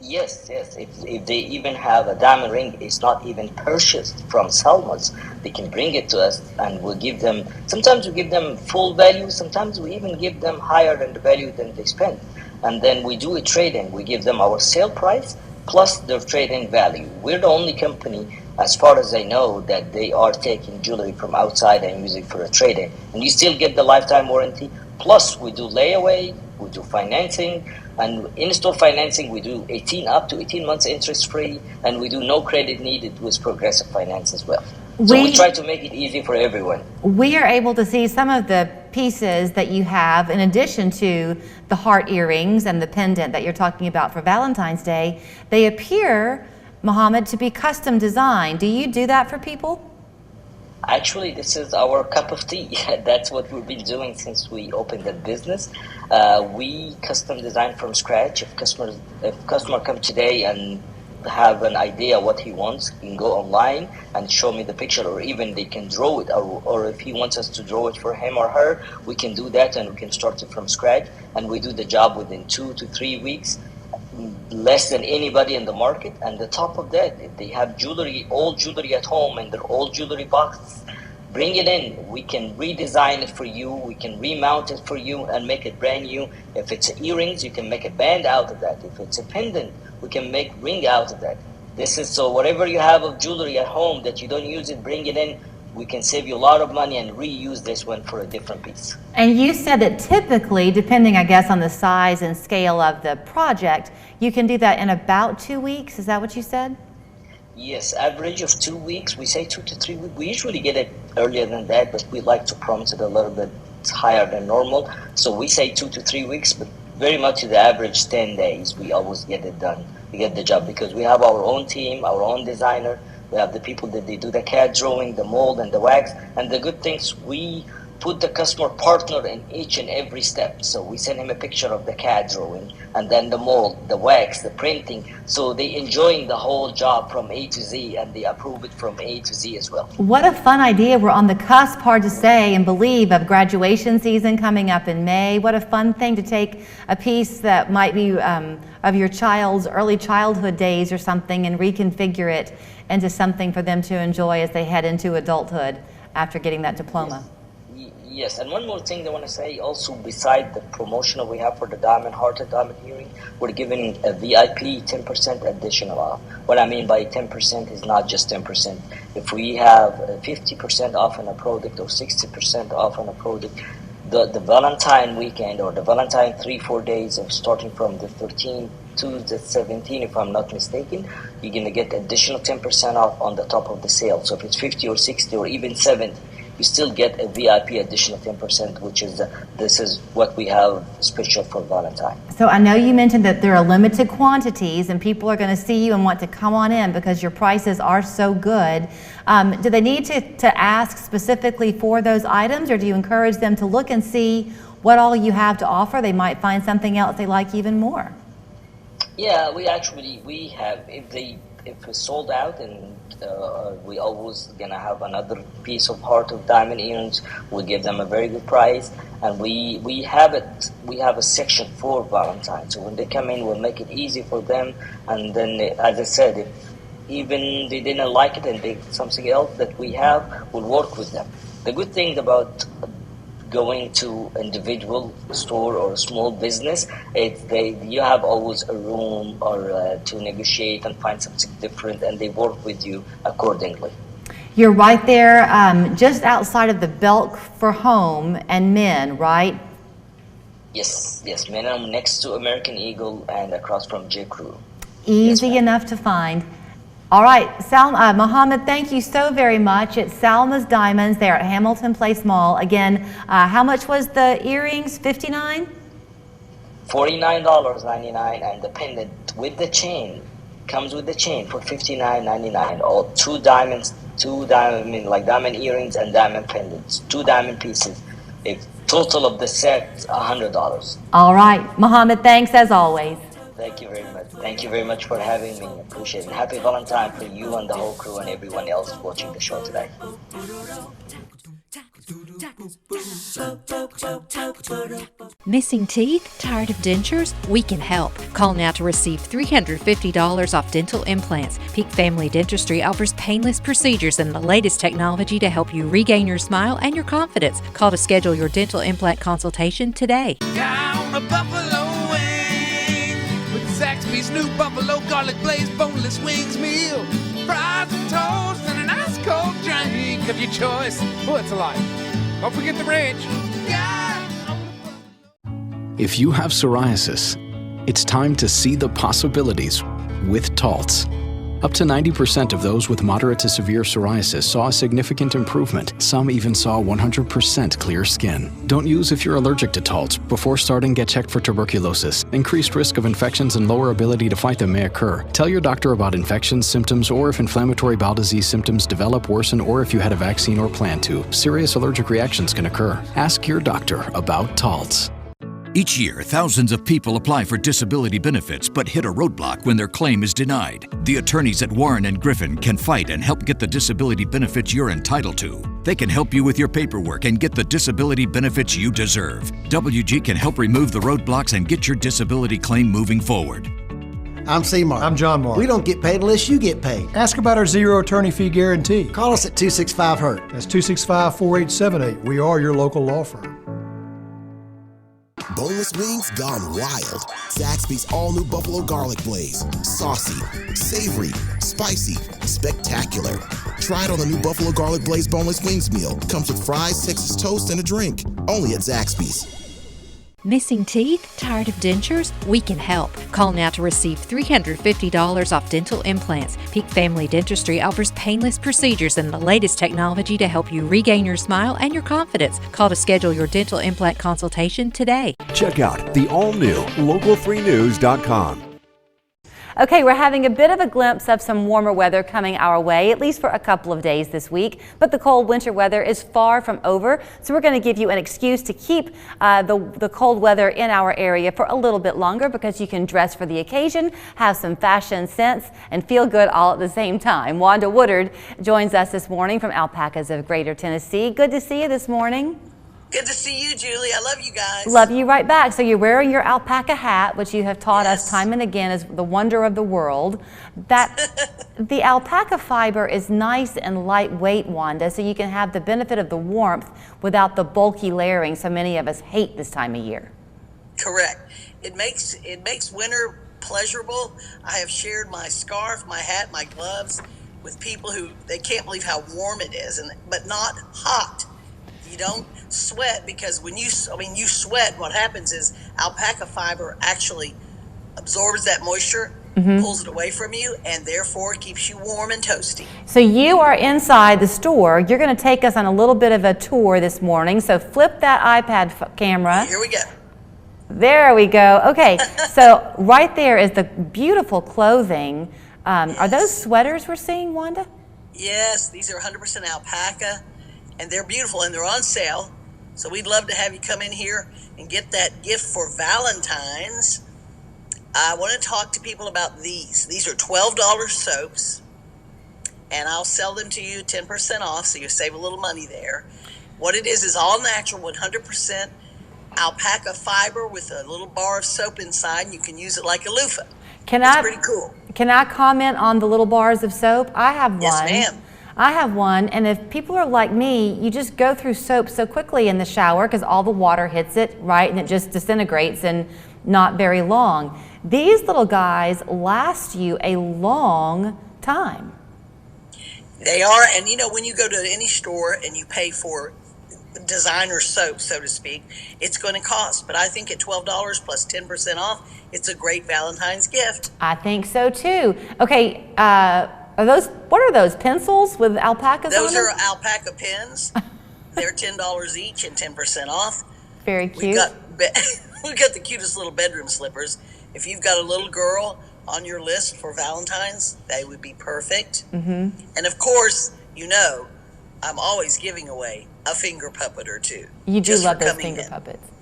Yes. If they even have a diamond ring, it's not even purchased from Salma's, they can bring it to us and we'll give them, sometimes we give them full value, sometimes we even give them higher than the value than they spend. And then we do a trade-in. We give them our sale price plus their trade-in value. We're the only company, as far as I know, that they are taking jewelry from outside and using for a trade-in. And you still get the lifetime warranty. Plus, we do layaway, we do financing, and in-store financing, we do up to 18 months interest-free, and we do no credit needed with Progressive Finance as well. So we try to make it easy for everyone. We are able to see some of the pieces that you have, in addition to the heart earrings and the pendant that you're talking about for Valentine's Day. They appear, Mohammed, to be custom designed. Do you do that for people? Actually, this is our cup of tea. That's what we've been doing since we opened the business. We custom design from scratch. If customer come today and have an idea what he wants, he can go online and show me the picture, or even they can draw it, or if he wants us to draw it for him or her, we can do that and we can start it from scratch, and we do the job within 2 to 3 weeks, less than anybody in the market. And the top of that, if they have jewelry, old jewelry at home and their old jewelry box, bring it in. We can redesign it for you, we can remount it for you and make it brand new. If it's earrings, you can make a band out of that. If it's a pendant, we can make ring out of that. This is so whatever you have of jewelry at home that you don't use it, bring it in. We can save you a lot of money and reuse this one for a different piece. And you said that typically, depending I guess on the size and scale of the project, you can do that in about 2 weeks. Is that what you said? Yes, average of 2 weeks. We say 2 to 3 weeks. We usually get it earlier than that, but we like to promise it a little bit higher than normal. So we say 2 to 3 weeks, but very much the average 10 days. We always get it done. We get the job because we have our own team, our own designer. We have the people that they do the CAD drawing, the mold, and the wax. And the good things, we put the customer partner in each and every step. So we send him a picture of the CAD drawing, and then the mold, the wax, the printing. So they enjoying the whole job from A to Z, and they approve it from A to Z as well. What a fun idea. We're on the cusp, hard to say and believe, of graduation season coming up in May. What a fun thing to take a piece that might be of your child's early childhood days or something and reconfigure it into something for them to enjoy as they head into adulthood after getting that diploma. Yes, and one more thing I want to say also, beside the promotional we have for the diamond heart and diamond earring, we're giving a VIP 10% additional off. What I mean by 10% is not just 10%. If we have 50% off on a product or 60% off on a product, the Valentine weekend or the Valentine 3-4 days of starting from the 13th to the 17th, if I'm not mistaken, you're going to get additional 10% off on the top of the sale. So if it's 50 or 60 or even 70, you still get a VIP additional 10%, which is this is what we have special for Valentine. So I know you mentioned that there are limited quantities and people are going to see you and want to come on in because your prices are so good. Do they need to ask specifically for those items, or do you encourage them to look and see what all you have to offer? They might find something else they like even more. Yeah, we have, if it's sold out, and we always gonna have another piece of heart of diamond earrings, we give them a very good price, and we have a section for Valentine. So when they come in, we'll make it easy for them, and then as I said, if even they didn't like it and they something else that we have, we'll work with them. The good thing about going to individual store or a small business, you have always a room or to negotiate and find something different, and they work with you accordingly. You're right there, just outside of the Belk for Home and Men, right? Yes, men. I'm next to American Eagle and across from J. Crew. Easy enough to find. All right, Mohammed, thank you so very much. It's Salma's Diamonds there at Hamilton Place Mall. Again, how much was the earrings? $59? $49.99, and the pendant with the chain comes with the chain for $59.99. All diamond earrings and diamond pendants, 2 diamond pieces. If total of the set, $100. All right, Mohammed, thanks as always. Thank you very much. Thank you very much for having me. Appreciate it. Happy Valentine for you and the whole crew and everyone else watching the show today. Missing teeth? Tired of dentures? We can help. Call now to receive $350 off dental implants. Peak Family Dentistry offers painless procedures and the latest technology to help you regain your smile and your confidence. Call to schedule your dental implant consultation today. Down a buffalo wing with Zaxby's new buffalo garlic glazed boneless wings meal. Fries and toast and an ice cold drink of your choice. What's life? Don't forget the ranch. If you have psoriasis, it's time to see the possibilities with Taltz. Up to 90% of those with moderate to severe psoriasis saw a significant improvement. Some even saw 100% clear skin. Don't use if you're allergic to Taltz. Before starting, get checked for tuberculosis. Increased risk of infections and lower ability to fight them may occur. Tell your doctor about infections, symptoms, or if inflammatory bowel disease symptoms develop, worsen, or if you had a vaccine or plan to. Serious allergic reactions can occur. Ask your doctor about Taltz. Each year, thousands of people apply for disability benefits but hit a roadblock when their claim is denied. The attorneys at Warren & Griffin can fight and help get the disability benefits you're entitled to. They can help you with your paperwork and get the disability benefits you deserve. WG can help remove the roadblocks and get your disability claim moving forward. I'm C-Mark. I'm John Mark. We don't get paid unless you get paid. Ask about our zero attorney fee guarantee. Call us at 265-HURT. That's 265-4878. We are your local law firm. Boneless wings gone wild. Zaxby's all-new Buffalo Garlic Blaze. Saucy, savory, spicy, spectacular. Try it on the new Buffalo Garlic Blaze Boneless Wings meal. Comes with fries, Texas toast, and a drink. Only at Zaxby's. Missing teeth? Tired of dentures? We can help. Call now to receive $350 off dental implants. Peak Family Dentistry offers painless procedures and the latest technology to help you regain your smile and your confidence. Call to schedule your dental implant consultation today. Check out the all-new Local3News.com. Okay, we're having a bit of a glimpse of some warmer weather coming our way, at least for a couple of days this week. But the cold winter weather is far from over, so we're going to give you an excuse to keep the cold weather in our area for a little bit longer, because you can dress for the occasion, have some fashion sense, and feel good all at the same time. Wanda Woodard joins us this morning from Alpacas of Greater Tennessee. Good to see you this morning. Good to see you, Julie. I love you guys. Love you right back. So you're wearing your alpaca hat, which you have taught us time and again is the wonder of the world. The alpaca fiber is nice and lightweight, Wanda, so you can have the benefit of the warmth without the bulky layering so many of us hate this time of year. Correct. It makes winter pleasurable. I have shared my scarf, my hat, my gloves with people who they can't believe how warm it is, but not hot. You don't sweat, because when you sweat, what happens is alpaca fiber actually absorbs that moisture, pulls it away from you, and therefore keeps you warm and toasty. So you are inside the store. You're going to take us on a little bit of a tour this morning. So flip that iPad camera. Here we go. There we go. Okay, so right there is the beautiful clothing. Are those sweaters we're seeing, Wanda? Yes, these are 100% alpaca. And they're beautiful, and they're on sale. So we'd love to have you come in here and get that gift for Valentine's. I want to talk to people about these. These are $12 soaps, and I'll sell them to you 10% off, so you save a little money there. What it is all natural, 100% alpaca fiber with a little bar of soap inside, and you can use it like a loofah. It's pretty cool. Can I comment on the little bars of soap? I have one. Yes, ma'am. I have one, and if people are like me, you just go through soap so quickly in the shower because all the water hits it, right, and it just disintegrates in not very long. These little guys last you a long time. They are, and you know, when you go to any store and you pay for designer soap, so to speak, it's going to cost. But I think at $12 plus 10% off, it's a great Valentine's gift. I think so too. Okay, what are those, pencils with alpacas on them? Those are Alpaca Pens. They're $10 each and 10% off. Very cute. We've got the cutest little bedroom slippers. If you've got a little girl on your list for Valentine's, they would be perfect. Mm-hmm. And of course, you know, I'm always giving away a finger puppet or two. You do love those finger puppets.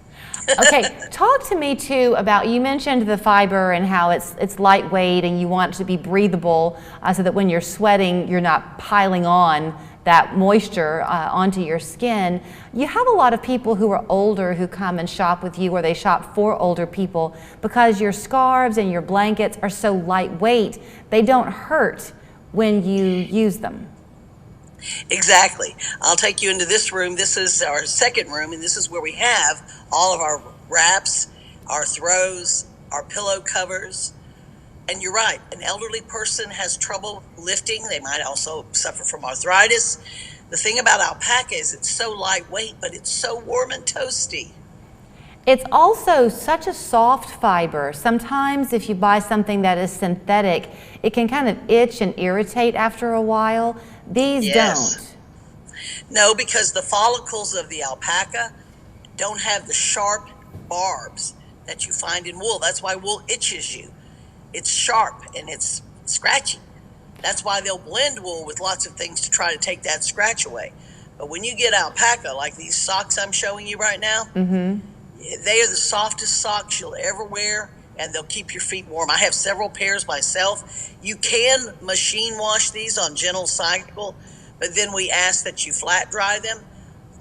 Okay, talk to me too about, you mentioned the fiber and how it's lightweight and you want it to be breathable so that when you're sweating, you're not piling on that moisture onto your skin. You have a lot of people who are older who come and shop with you, or they shop for older people, because your scarves and your blankets are so lightweight, they don't hurt when you use them. Exactly. I'll take you into this room. This is our second room, and this is where we have all of our wraps, our throws, our pillow covers. And you're right, an elderly person has trouble lifting. They might also suffer from arthritis. The thing about alpaca is it's so lightweight, but it's so warm and toasty. It's also such a soft fiber. Sometimes if you buy something that is synthetic, it can kind of itch and irritate after a while. These don't. No, because the follicles of the alpaca don't have the sharp barbs that you find in wool. That's why wool itches you. It's sharp and it's scratchy. That's why they'll blend wool with lots of things to try to take that scratch away. But when you get alpaca, like these socks I'm showing you right now, they are the softest socks you'll ever wear, and they'll keep your feet warm. I have several pairs myself. You can machine wash these on gentle cycle, but then we ask that you flat dry them.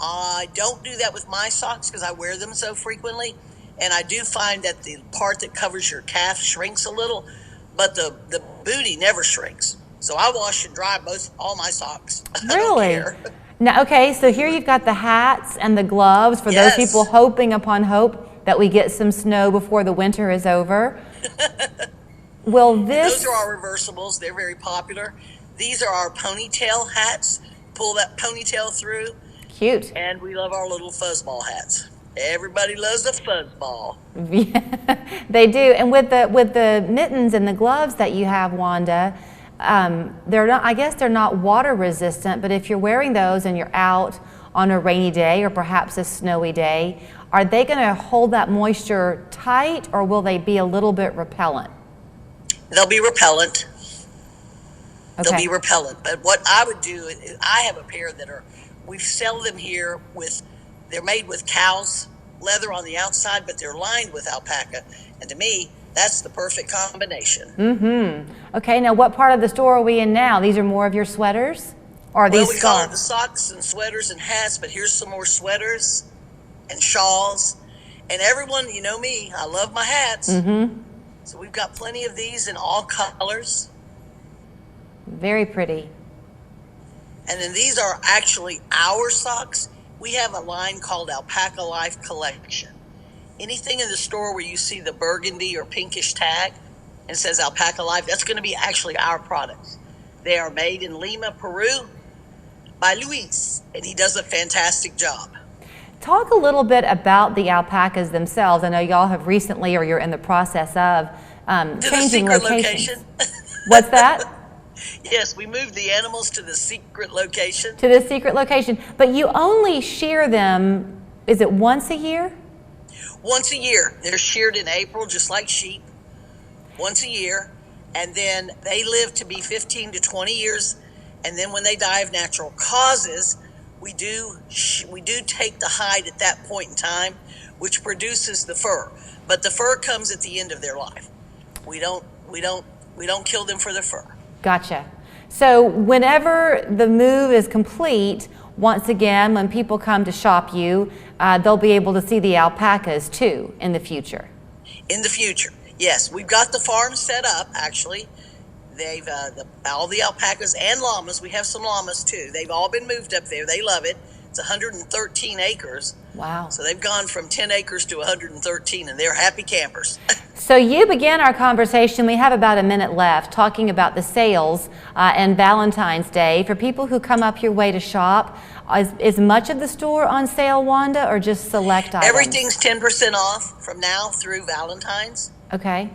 I don't do that with my socks because I wear them so frequently. And I do find that the part that covers your calf shrinks a little, but the booty never shrinks. So I wash and dry all my socks. Really? Now, okay, so here you've got the hats and the gloves for those people hoping upon hope that we get some snow before the winter is over. Those are our reversibles. They're very popular. These are our ponytail hats. Pull that ponytail through. Cute. And we love our little fuzzball hats. Everybody loves a fuzzball. Yeah, they do. And with the mittens and the gloves that you have, Wanda, they're not, I guess they're not water resistant, but if you're wearing those and you're out on a rainy day or perhaps a snowy day, are they going to hold that moisture tight, or will they be a little bit repellent? They'll be repellent. Okay. They'll be repellent. But what I would do, I have a pair that we sell them here they're made with cow's leather on the outside, but they're lined with alpaca. And to me, that's the perfect combination. Mm-hmm. Okay, now what part of the store are we in now? These are more of your sweaters? Or are these we call it the socks and sweaters and hats, but here's some more sweaters and shawls. And everyone, you know me, I love my hats. Mm-hmm. So we've got plenty of these in all colors. Very pretty. And then these are actually our socks. We have a line called Alpaca Life Collection. Anything in the store where you see the burgundy or pinkish tag and says Alpaca Life, that's going to be actually our products. They are made in Lima, Peru by Luis, and he does a fantastic job. Talk a little bit about the alpacas themselves. I know y'all have recently, or you're in the process of, changing locations. What's that? Yes, we moved the animals to the secret location. To the secret location. But you only shear them, is it once a year? Once a year. They're sheared in April, just like sheep. Once a year. And then they live to be 15 to 20 years. And then when they die of natural causes, we do take the hide at that point in time, which produces the fur. But the fur comes at the end of their life. We don't kill them for their fur. Gotcha. So whenever the move is complete, once again, when people come to shop you, they'll be able to see the alpacas too in the future. In the future, yes. We've got the farm set up, actually. They've all the alpacas and llamas. We have some llamas too. They've all been moved up there. They love it. It's 113 acres. Wow. So they've gone from 10 acres to 113, and they're happy campers. So you began our conversation, we have about a minute left, talking about the sales and Valentine's Day. For people who come up your way to shop, is much of the store on sale, Wanda, or just select items? Everything's 10% off from now through Valentine's. Okay.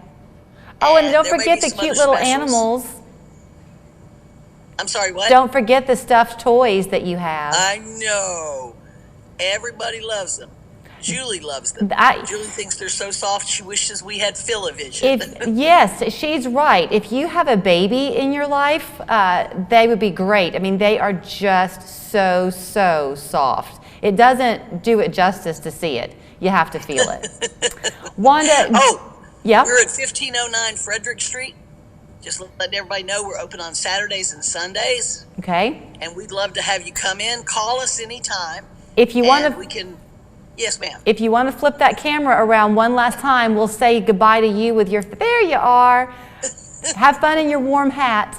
Oh, and don't there may forget be the some cute other little specials. animals. I'm sorry, what? Don't forget the stuffed toys that you have. I know. Everybody loves them. Julie loves them. Julie thinks they're so soft she wishes we had Fill-A-Vision. Yes, she's right. If you have a baby in your life, they would be great. I mean, they are just so soft. It doesn't do it justice to see it. You have to feel it. Wanda. Yeah. We're at 1509 Frederick Street. Just letting everybody know we're open on Saturdays and Sundays. Okay. And we'd love to have you come in. Call us anytime. If you want to, we can. Yes, ma'am. If you want to flip that camera around one last time, we'll say goodbye to you with your. There you are. Have fun in your warm hat.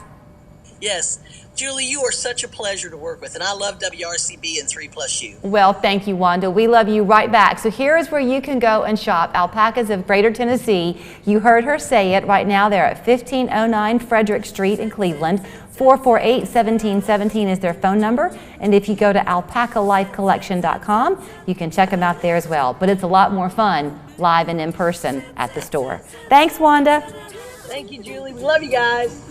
Yes. Julie, you are such a pleasure to work with, and I love WRCB and 3+U. Well, thank you, Wanda. We love you right back. So here is where you can go and shop. Alpacas of Greater Tennessee. You heard her say it. Right now they're at 1509 Frederick Street in Cleveland. 448-1717 is their phone number. And if you go to alpacalifecollection.com, you can check them out there as well. But it's a lot more fun live and in person at the store. Thanks, Wanda. Thank you, Julie. We love you guys.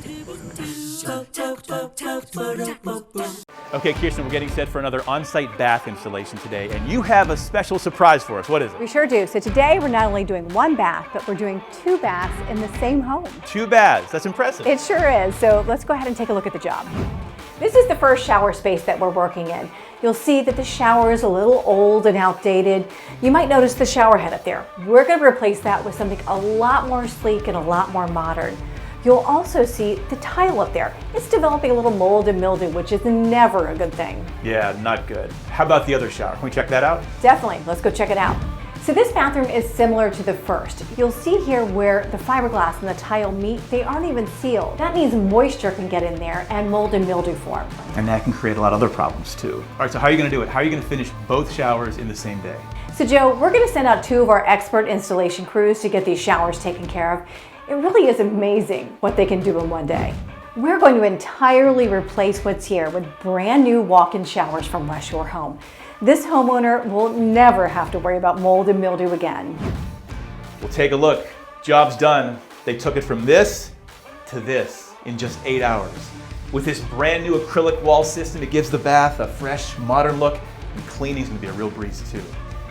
Okay, Kirsten, we're getting set for another on-site bath installation today, and you have a special surprise for us. What is it? We sure do. So today we're not only doing one bath, but we're doing 2 baths in the same home. 2 baths. That's impressive. It sure is. So let's go ahead and take a look at the job. This is the first shower space that we're working in. You'll see that the shower is a little old and outdated. You might notice the shower head up there. We're going to replace that with something a lot more sleek and a lot more modern. You'll also see the tile up there. It's developing a little mold and mildew, which is never a good thing. Yeah, not good. How about the other shower? Can we check that out? Definitely. Let's go check it out. So this bathroom is similar to the first. You'll see here where the fiberglass and the tile meet, they aren't even sealed. That means moisture can get in there and mold and mildew form. And that can create a lot of other problems too. All right, so how are you going to do it? How are you going to finish both showers in the same day? So Joe, we're going to send out 2 of our expert installation crews to get these showers taken care of. It really is amazing what they can do in one day. We're going to entirely replace what's here with brand new walk-in showers from West Shore Home. This homeowner will never have to worry about mold and mildew again. We'll take a look. Job's done. They took it from this to this in just 8 hours. With this brand new acrylic wall system, it gives the bath a fresh, modern look, and cleaning's gonna be a real breeze too.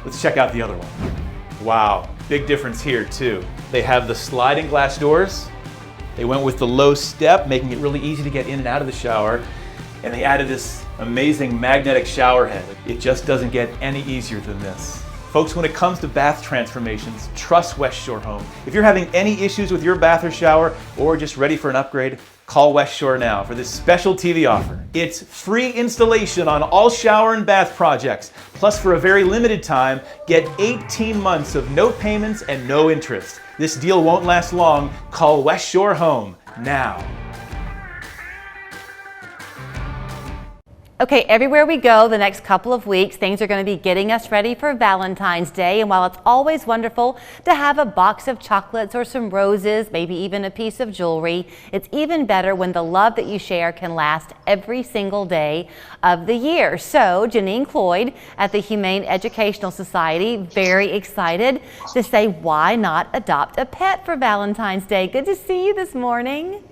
Let's check out the other one. Wow, big difference here too. They have the sliding glass doors. They went with the low step, making it really easy to get in and out of the shower. And they added this amazing magnetic shower head. It just doesn't get any easier than this. Folks, when it comes to bath transformations, trust West Shore Home. If you're having any issues with your bath or shower, or just ready for an upgrade, call West Shore now for this special TV offer. It's free installation on all shower and bath projects. Plus, for a very limited time, get 18 months of no payments and no interest. This deal won't last long. Call West Shore Home now. Okay, everywhere we go the next couple of weeks, things are going to be getting us ready for Valentine's Day. And while it's always wonderful to have a box of chocolates or some roses, maybe even a piece of jewelry, it's even better when the love that you share can last every single day of the year. So Janine Cloyd at the Humane Educational Society, very excited to say, why not adopt a pet for Valentine's Day? Good to see you this morning.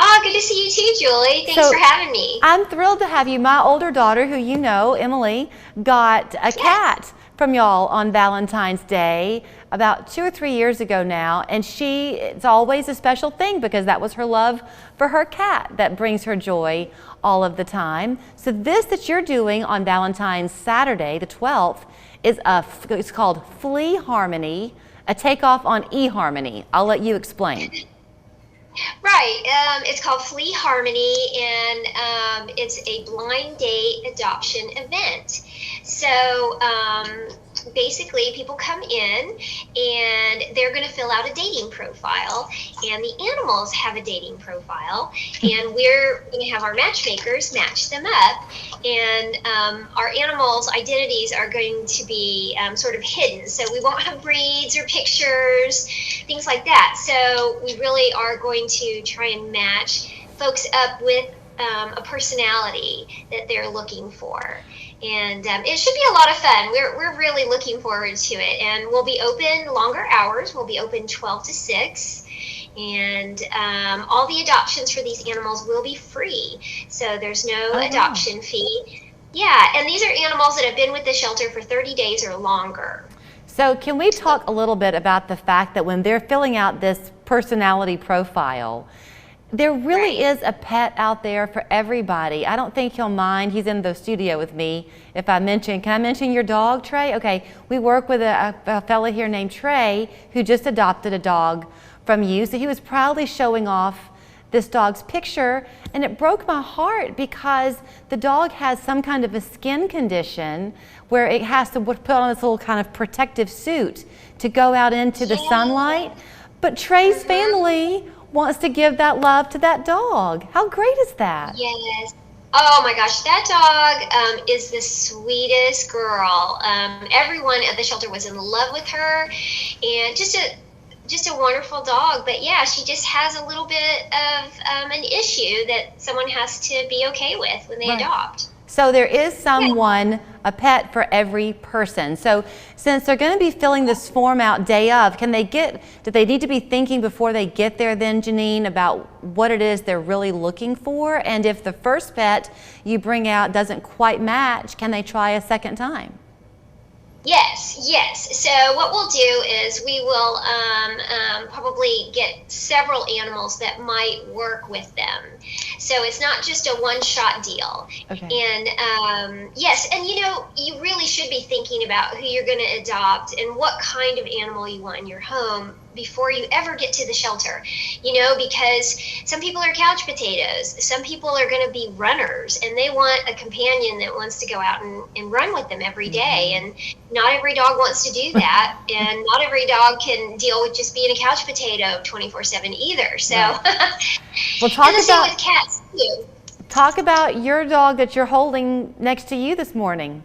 Oh, good to see you too, Julie. Thanks for having me. I'm thrilled to have you. My older daughter, who you know, Emily, got a cat from y'all on Valentine's Day about 2 or 3 years ago now, and it's always a special thing because that was her love for her cat that brings her joy all of the time. So this that you're doing on Valentine's Saturday, the 12th, it's called Flea Harmony, a takeoff on eHarmony. I'll let you explain. Right. It's called Flea Harmony, and it's a blind date adoption event. So basically people come in and they're going to fill out a dating profile, and the animals have a dating profile, and we're going to have our matchmakers match them up, and our animals' identities are going to be sort of hidden, so we won't have breeds or pictures, things like that. So we really are going to try and match folks up with a personality that they're looking for. And it should be a lot of fun. We're really looking forward to it. And we'll be open longer hours. We'll be open 12 to 6. And all the adoptions for these animals will be free. So there's no adoption fee. Yeah, and these are animals that have been with the shelter for 30 days or longer. So can we talk a little bit about the fact that when they're filling out this personality profile, there really is a pet out there for everybody. I don't think he'll mind. He's in the studio with me. If I mention, can I mention your dog, Trey? Okay, we work with a fella here named Trey who just adopted a dog from you. So he was proudly showing off this dog's picture, and it broke my heart because the dog has some kind of a skin condition where it has to put on this little kind of protective suit to go out into the sunlight. But Trey's family wants to give that love to that dog. How great is that? Yes. Oh my gosh, that dog is the sweetest girl. Everyone at the shelter was in love with her, and just a wonderful dog. But yeah, she just has a little bit of an issue that someone has to be okay with when they adopt. So there is someone, a pet for every person. So since they're going to be filling this form out day of, do they need to be thinking before they get there then, Janine, about what it is they're really looking for? And if the first pet you bring out doesn't quite match, can they try a second time? Yes. So what we'll do is we will probably get several animals that might work with them. So it's not just a one-shot deal. Okay. And yes, and you really should be thinking about who you're going to adopt and what kind of animal you want in your home before you ever get to the shelter, because some people are couch potatoes, some people are going to be runners, and they want a companion that wants to go out and run with them every day. And not every dog wants to do that, and not every dog can deal with just being a couch potato 24/7 either. So, Well, and the same with cats too. Talk about your dog that you're holding next to you this morning.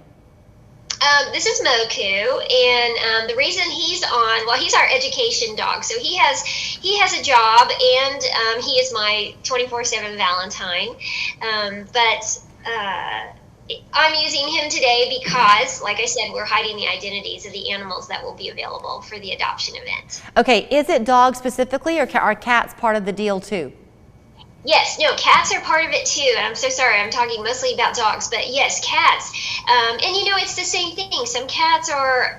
This is Moku, and the reason he's our education dog. So he has a job, and he is my 24/7 Valentine. But I'm using him today because, like I said, we're hiding the identities of the animals that will be available for the adoption event. Okay, is it dogs specifically, or are cats part of the deal too? Yes, no, cats are part of it too. And I'm so sorry, I'm talking mostly about dogs, but yes, cats. And it's the same thing. Some cats are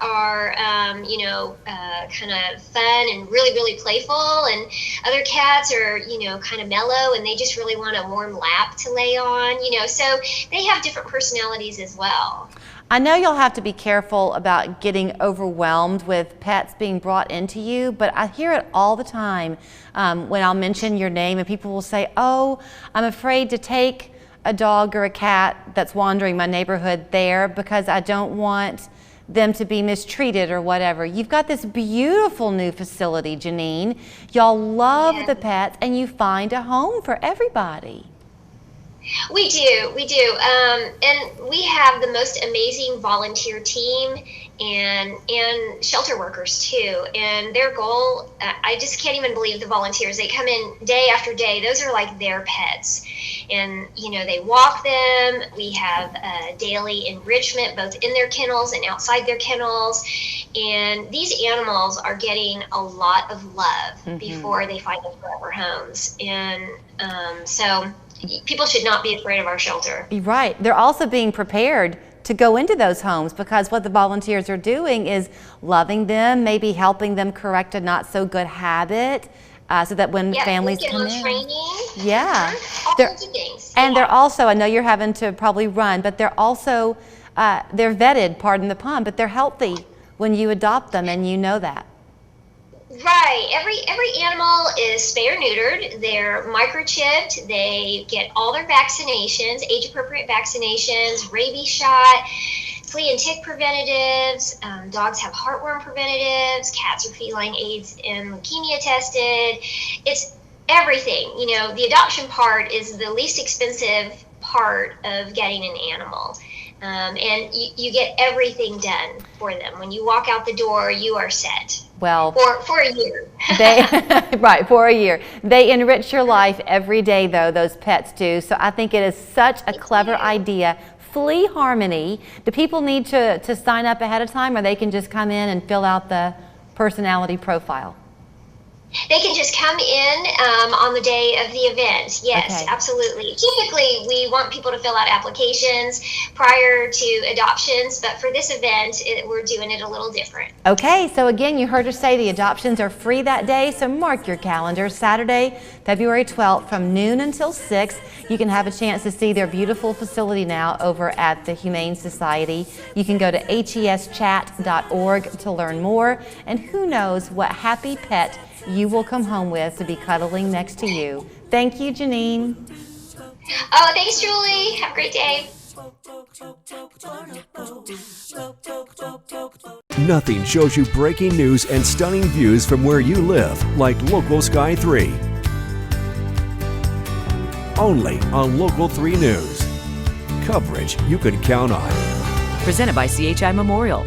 kind of fun and really, really playful, and other cats are, kind of mellow, and they just really want a warm lap to lay on, so they have different personalities as well. I know you'll have to be careful about getting overwhelmed with pets being brought into you, but I hear it all the time when I'll mention your name, and people will say, oh, I'm afraid to take a dog or a cat that's wandering my neighborhood there because I don't want them to be mistreated or whatever. You've got this beautiful new facility, Janine. Y'all love the pets, and you find a home for everybody. We do. And we have the most amazing volunteer team and shelter workers too. And their goal, I just can't even believe the volunteers. They come in day after day. Those are like their pets. And, they walk them. We have daily enrichment both in their kennels and outside their kennels. And these animals are getting a lot of love before they find their forever homes. And so people should not be afraid of our shelter. Right. They're also being prepared to go into those homes, because what the volunteers are doing is loving them, maybe helping them correct a not so good habit, so that when families come in. Training. Yeah. All sorts of things. And they're also, I know you're having to probably run, but they're also, they're vetted, pardon the pun, but they're healthy when you adopt them, and you know that. Right. Every animal is spay or neutered. They're microchipped. They get all their vaccinations, age-appropriate vaccinations, rabies shot, flea and tick preventatives. Dogs have heartworm preventatives. Cats are feline AIDS and leukemia tested. It's everything. You know, the adoption part is the least expensive part of getting an animal. And you get everything done for them. When you walk out the door, you are set. Well, for a year. Right, for a year. They enrich your life every day, though, those pets do. So I think it is such a clever idea. Flea Harmony, do people need to sign up ahead of time, or they can just come in and fill out the personality profile? They can just come in on the day of the event. Yes, Okay. Absolutely. Typically, we want people to fill out applications prior to adoptions, but for this event, we're doing it a little different. Okay, so again, you heard her say the adoptions are free that day, so mark your calendar. Saturday, February 12th from noon until 6. You can have a chance to see their beautiful facility now over at the Humane Society. You can go to heschat.org to learn more, and who knows what happy pet you will come home with to be cuddling next to you. Thank you, Janine. Oh, thanks, Julie. Have a great day. Nothing shows you breaking news and stunning views from where you live like Local Sky 3. Only on Local 3 News. Coverage you can count on. Presented by CHI Memorial.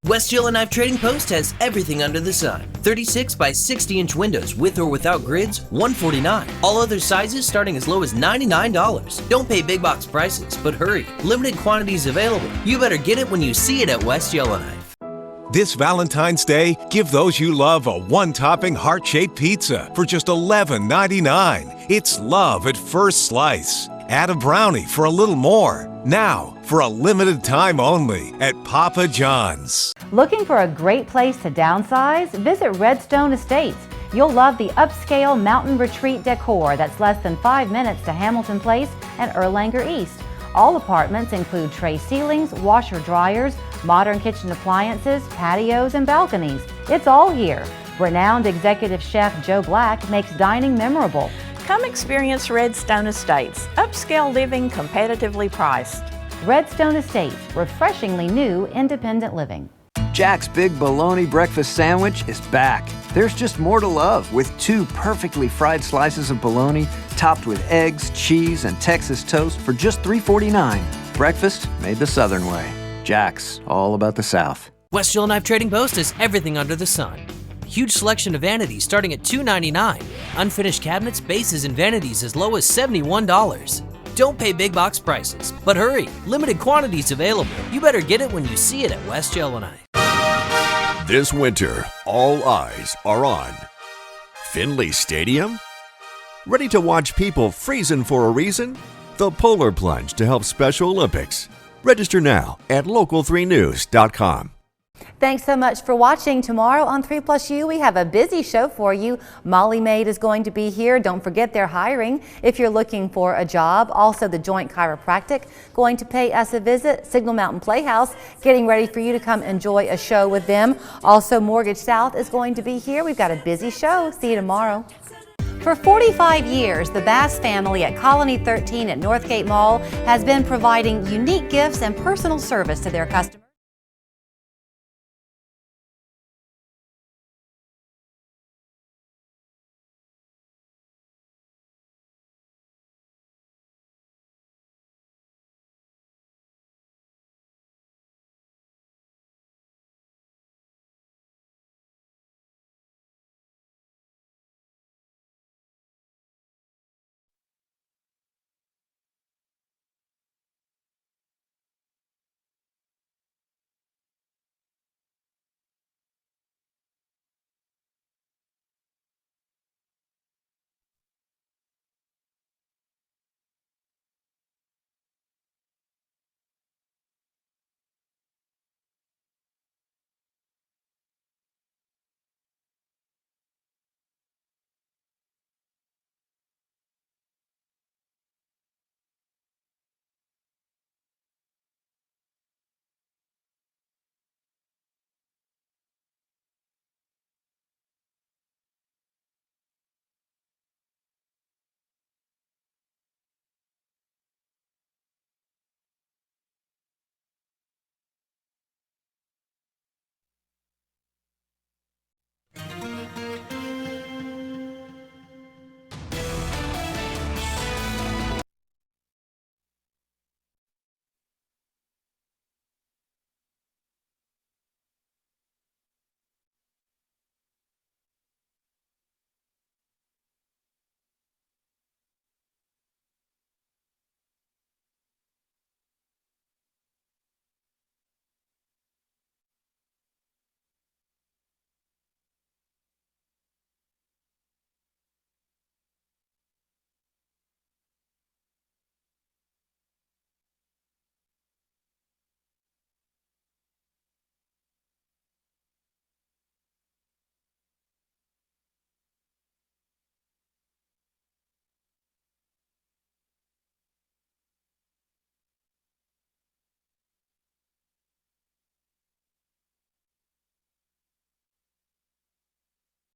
West Yellow Knife Trading Post has everything under the sun. 36 by 60-inch windows with or without grids, $149. All other sizes starting as low as $99. Don't pay big box prices, but hurry. Limited quantities available. You better get it when you see it at West Yellowknife. This Valentine's Day, give those you love a one-topping heart-shaped pizza for just $11.99. It's love at first slice. Add a brownie for a little more. Now, for a limited time only at Papa John's. Looking for a great place to downsize? Visit Redstone Estates. You'll love the upscale mountain retreat decor that's less than 5 minutes to Hamilton Place and Erlanger East. All apartments include tray ceilings, washer dryers, modern kitchen appliances, patios, and balconies. It's all here. Renowned executive chef Joe Black makes dining memorable. Come experience Redstone Estates, upscale living competitively priced. Redstone Estates, refreshingly new independent living. Jack's Big Bologna Breakfast Sandwich is back. There's just more to love with 2 perfectly fried slices of bologna topped with eggs, cheese, and Texas toast for just $3.49. Breakfast made the Southern way. Jack's, all about the South. West Yellow Knife Trading Post has everything under the sun. Huge selection of vanities starting at $2.99. Unfinished cabinets, bases, and vanities as low as $71. Don't pay big box prices, but hurry, limited quantities available. You better get it when you see it at West Yellowknife. This winter, all eyes are on Finley Stadium. Ready to watch people freezing for a reason? The Polar Plunge to help Special Olympics. Register now at local3news.com. Thanks so much for watching. Tomorrow on 3+U, we have a busy show for you. Molly Maid is going to be here. Don't forget they're hiring if you're looking for a job. Also, the Joint Chiropractic going to pay us a visit. Signal Mountain Playhouse getting ready for you to come enjoy a show with them. Also, Mortgage South is going to be here. We've got a busy show. See you tomorrow. For 45 years, the Bass family at Colony 13 at Northgate Mall has been providing unique gifts and personal service to their customers.